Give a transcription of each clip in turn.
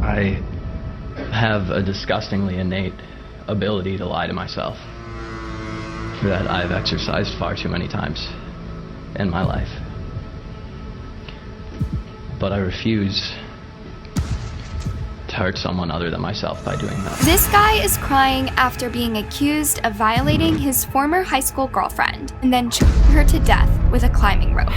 I have a disgustingly innate ability to lie to myself that I've exercised far too many times in my life. But I refuse to hurt someone other than myself by doing that. This guy is crying after being accused of violating his former high school girlfriend and then choking her to death with a climbing rope.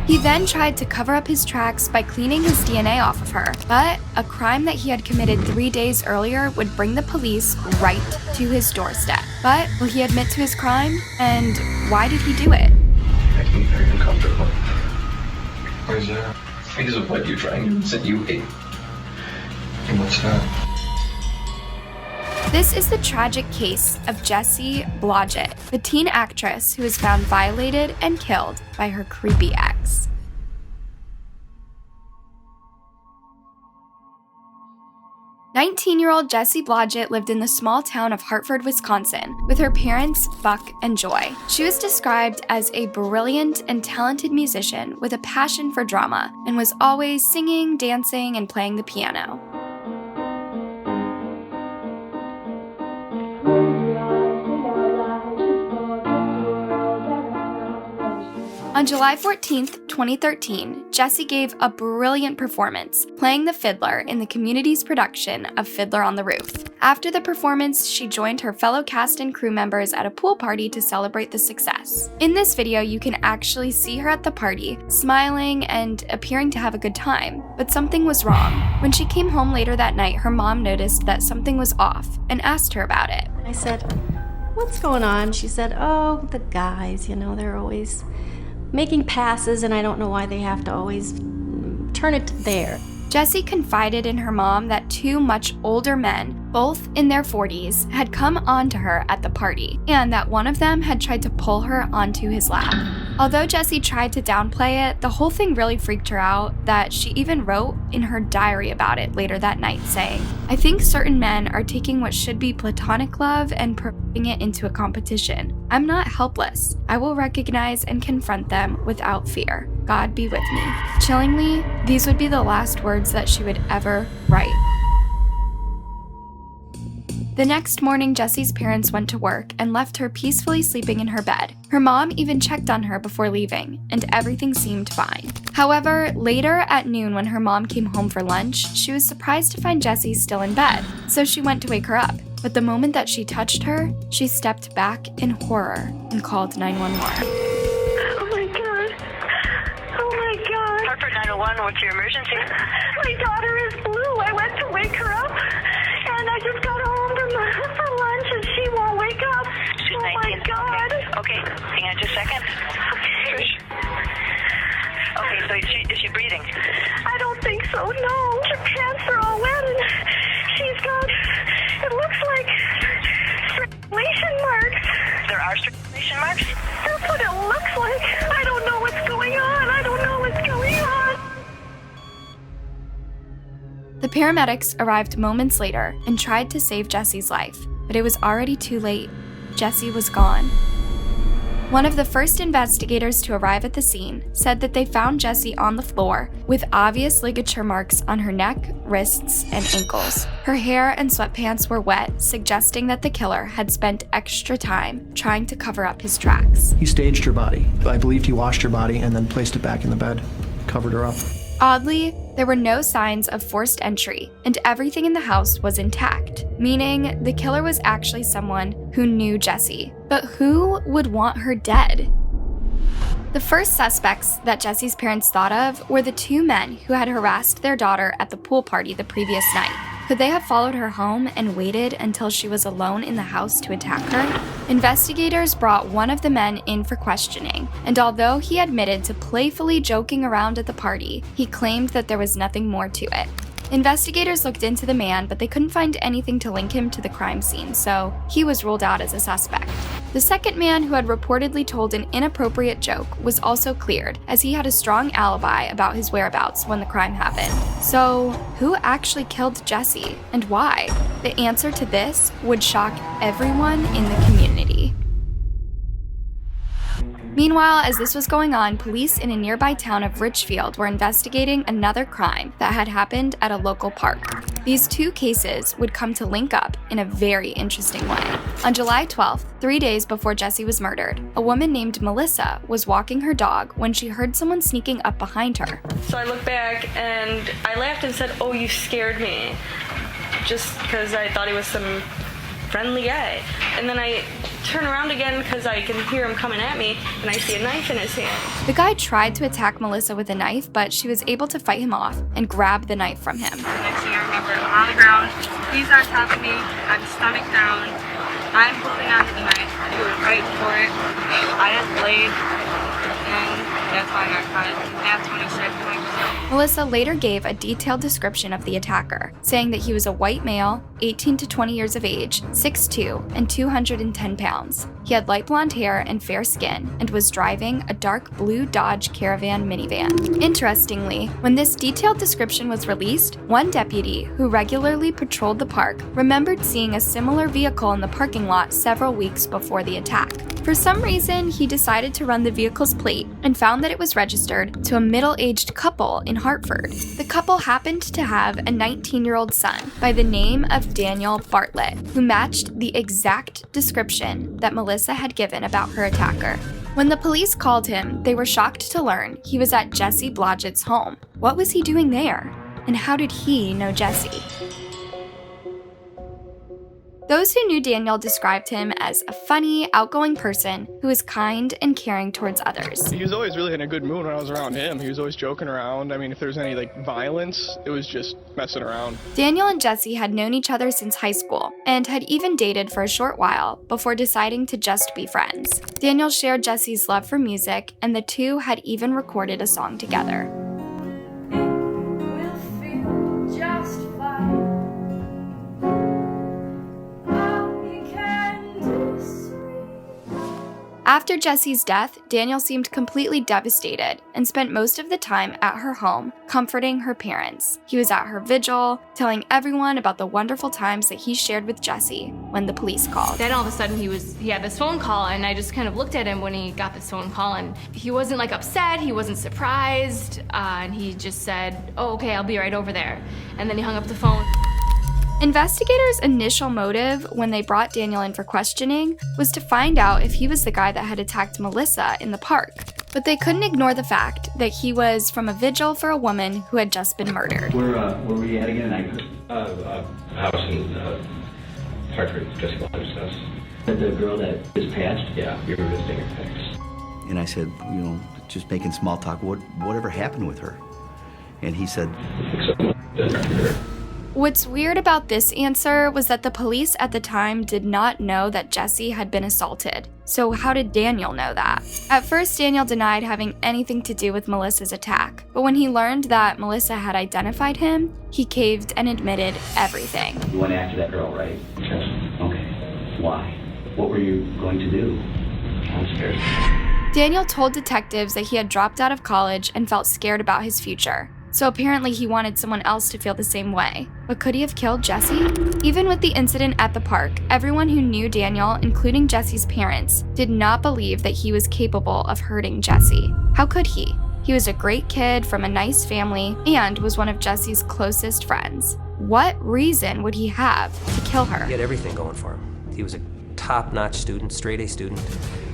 He then tried to cover up his tracks by cleaning his DNA off of her, but a crime that he had committed 3 days earlier would bring the police right to his doorstep. But will he admit to his crime, and why did he do it? Makes me very uncomfortable. Where's that? Because of what you're trying to insinuate. And what's that? This is the tragic case of Jessie Blodgett, the teen actress who was found violated and killed by her creepy ex. "19-year-old Jessie Blodgett lived in the small town of Hartford, Wisconsin, with her parents, Buck and Joy. She was described as a brilliant and talented musician with a passion for drama, and was always singing, dancing, and playing the piano. On July 14th, 2013, Jessie gave a brilliant performance, playing the fiddler in the community's production of Fiddler on the Roof. After the performance, she joined her fellow cast and crew members at a pool party to celebrate the success. In this video, you can actually see her at the party, smiling and appearing to have a good time, but something was wrong. When she came home later that night, her mom noticed that something was off and asked her about it. I said, "What's going on?" She said, "Oh, the guys, they're always making passes, and I don't know why they have to always turn it there." Jessie confided in her mom that two much older men, both in their 40s, had come on to her at the party, and that one of them had tried to pull her onto his lap. Although Jessie tried to downplay it, the whole thing really freaked her out that she even wrote in her diary about it later that night, saying, "I think certain men are taking what should be platonic love and putting it into a competition. I'm not helpless. I will recognize and confront them without fear. God be with me." Chillingly, these would be the last words that she would ever write. The next morning, Jessie's parents went to work and left her peacefully sleeping in her bed. Her mom even checked on her before leaving, and everything seemed fine. However, later at noon when her mom came home for lunch, she was surprised to find Jessie still in bed, so she went to wake her up. But the moment that she touched her, she stepped back in horror and called 911. Oh my God. Oh my God. Hartford 911, what's your emergency? My daughter is blue. I went to wake her up, and I just got home for lunch, and she won't wake up. She's oh 19. My God. Okay, hang on just a second. Okay. Okay, so is she breathing? I don't think so, no. Her pants are all wet, and she's got, it looks like strangulation marks. There are strangulation marks? That's what it looks like. I don't know what's going on. I don't know what's going on. The paramedics arrived moments later and tried to save Jessie's life, but it was already too late. Jessie was gone. One of the first investigators to arrive at the scene said that they found Jessie on the floor with obvious ligature marks on her neck, wrists, and ankles. Her hair and sweatpants were wet, suggesting that the killer had spent extra time trying to cover up his tracks. He staged her body. I believed he washed her body and then placed it back in the bed, covered her up. Oddly, there were no signs of forced entry, and everything in the house was intact, meaning the killer was actually someone who knew Jessie. But who would want her dead? The first suspects that Jessie's parents thought of were the two men who had harassed their daughter at the pool party the previous night. Could they have followed her home and waited until she was alone in the house to attack her? Investigators brought one of the men in for questioning, and although he admitted to playfully joking around at the party, he claimed that there was nothing more to it. Investigators looked into the man, but they couldn't find anything to link him to the crime scene, so he was ruled out as a suspect. The second man, who had reportedly told an inappropriate joke, was also cleared, as he had a strong alibi about his whereabouts when the crime happened. So, who actually killed Jessie, and why? The answer to this would shock everyone in the community. Meanwhile, as this was going on, police in a nearby town of Richfield were investigating another crime that had happened at a local park. These two cases would come to link up in a very interesting way. On July 12th, 3 days before Jessie was murdered, a woman named Melissa was walking her dog when she heard someone sneaking up behind her. So I looked back and I laughed and said, "Oh, you scared me," just because I thought he was some friendly guy. And then I turn around again because I can hear him coming at me and I see a knife in his hand. The guy tried to attack Melissa with a knife, but she was able to fight him off and grab the knife from him. The next thing I remember, I'm on the ground, he's on top of me, I'm stomach down, I'm holding onto the knife, he was fighting for it, I had the blade, and that's why I got cut. That's when he said, Melissa later gave a detailed description of the attacker, saying that he was a white male, 18 to 20 years of age, 6'2", and 210 pounds. He had light blonde hair and fair skin, and was driving a dark blue Dodge Caravan minivan. Interestingly, when this detailed description was released, one deputy who regularly patrolled the park remembered seeing a similar vehicle in the parking lot several weeks before the attack. For some reason, he decided to run the vehicle's plate and found that it was registered to a middle-aged couple in Hartford. The couple happened to have a 19-year-old son by the name of Daniel Bartlett, who matched the exact description that Melissa had given about her attacker. When the police called him, they were shocked to learn he was at Jessie Blodgett's home. What was he doing there? And how did he know Jessie? Those who knew Daniel described him as a funny, outgoing person who was kind and caring towards others. He was always really in a good mood when I was around him. He was always joking around. I mean, if there was any violence, it was just messing around. Daniel and Jessie had known each other since high school and had even dated for a short while before deciding to just be friends. Daniel shared Jessie's love for music, and the two had even recorded a song together. After Jessie's death, Daniel seemed completely devastated and spent most of the time at her home, comforting her parents. He was at her vigil, telling everyone about the wonderful times that he shared with Jessie when the police called. Then all of a sudden he had this phone call, and I just kind of looked at him when he got this phone call, and he wasn't upset, he wasn't surprised, and he just said, "Oh, okay, I'll be right over there." And then he hung up the phone. Investigators' initial motive when they brought Daniel in for questioning was to find out if he was the guy that had attacked Melissa in the park. But they couldn't ignore the fact that he was from a vigil for a woman who had just been murdered. Where were you at again? House in Hartford, Jessie Blodgett's house. The girl that just passed? Yeah, we were visiting her parents. And I said, just making small talk, whatever happened with her? And he said, What's weird about this answer was that the police at the time did not know that Jessie had been assaulted. So how did Daniel know that? At first, Daniel denied having anything to do with Melissa's attack, but when he learned that Melissa had identified him, he caved and admitted everything. You went after that girl, right? Yes. Okay. Why? What were you going to do? I was scared. Daniel told detectives that he had dropped out of college and felt scared about his future. So apparently he wanted someone else to feel the same way. But could he have killed Jessie? Even with the incident at the park, everyone who knew Daniel, including Jessie's parents, did not believe that he was capable of hurting Jessie. How could he? He was a great kid from a nice family and was one of Jessie's closest friends. What reason would he have to kill her? He had everything going for him. He was a top-notch student, straight-A student.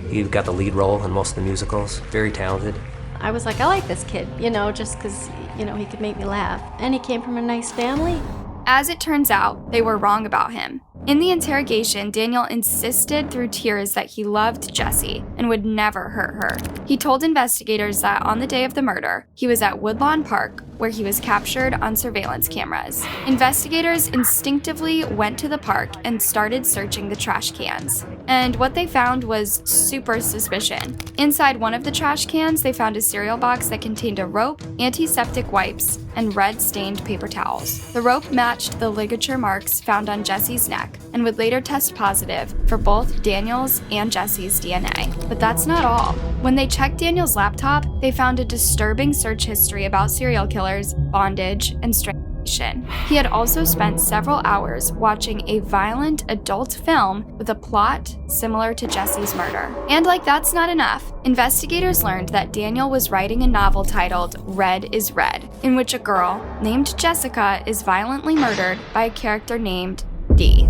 He got the lead role in most of the musicals, very talented. I was like, I like this kid, just because, he could make me laugh. And he came from a nice family. As it turns out, they were wrong about him. In the interrogation, Daniel insisted through tears that he loved Jessie and would never hurt her. He told investigators that on the day of the murder, he was at Woodlawn Park, where he was captured on surveillance cameras. Investigators instinctively went to the park and started searching the trash cans. And what they found was super suspicious. Inside one of the trash cans, they found a cereal box that contained a rope, antiseptic wipes, and red-stained paper towels. The rope matched the ligature marks found on Jessie's neck and would later test positive for both Daniel's and Jessie's DNA. But that's not all. When they checked Daniel's laptop, they found a disturbing search history about serial killers, bondage, and strangulation. investigation. He had also spent several hours watching a violent adult film with a plot similar to Jessie's murder. And like that's not enough, investigators learned that Daniel was writing a novel titled Red is Red, in which a girl named Jessica is violently murdered by a character named D.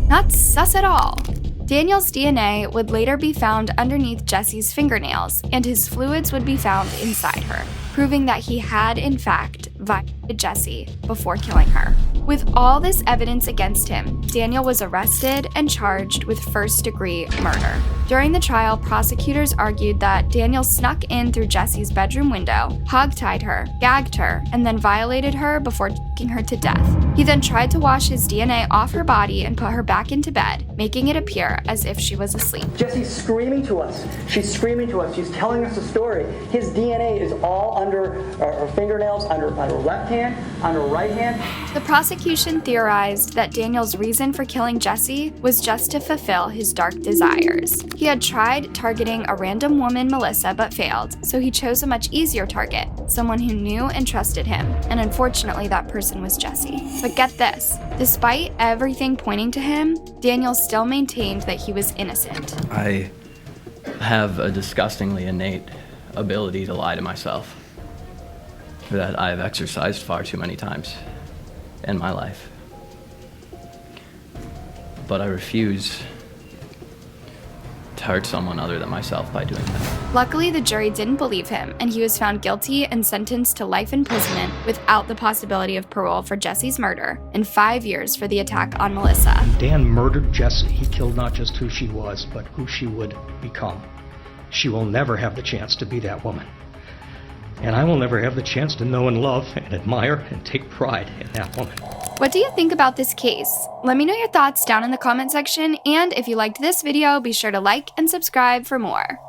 Not sus at all. Daniel's DNA would later be found underneath Jessie's fingernails, and his fluids would be found inside her, proving that he had, in fact, violated Jessie before killing her. With all this evidence against him, Daniel was arrested and charged with first-degree murder. During the trial, prosecutors argued that Daniel snuck in through Jessie's bedroom window, hogtied her, gagged her, and then violated her before choking her to death. He then tried to wash his DNA off her body and put her back into bed, making it appear as if she was asleep. Jessie's screaming to us. She's screaming to us. She's telling us a story. His DNA is all under her fingernails, under her left hand, on her right hand. The prosecution theorized that Daniel's reason for killing Jessie was just to fulfill his dark desires. He had tried targeting a random woman, Melissa, but failed, so he chose a much easier target, someone who knew and trusted him, and unfortunately that person was Jessie. But get this, despite everything pointing to him, Daniel still maintained that he was innocent. I have a disgustingly innate ability to lie to myself that I've exercised far too many times in my life. But I refuse to hurt someone other than myself by doing that. Luckily, the jury didn't believe him, and he was found guilty and sentenced to life imprisonment without the possibility of parole for Jessie's murder and 5 years for the attack on Melissa. Dan murdered Jessie. He killed not just who she was, but who she would become. She will never have the chance to be that woman. And I will never have the chance to know and love and admire and take pride in that woman. What do you think about this case? Let me know your thoughts down in the comment section, and if you liked this video, be sure to like and subscribe for more.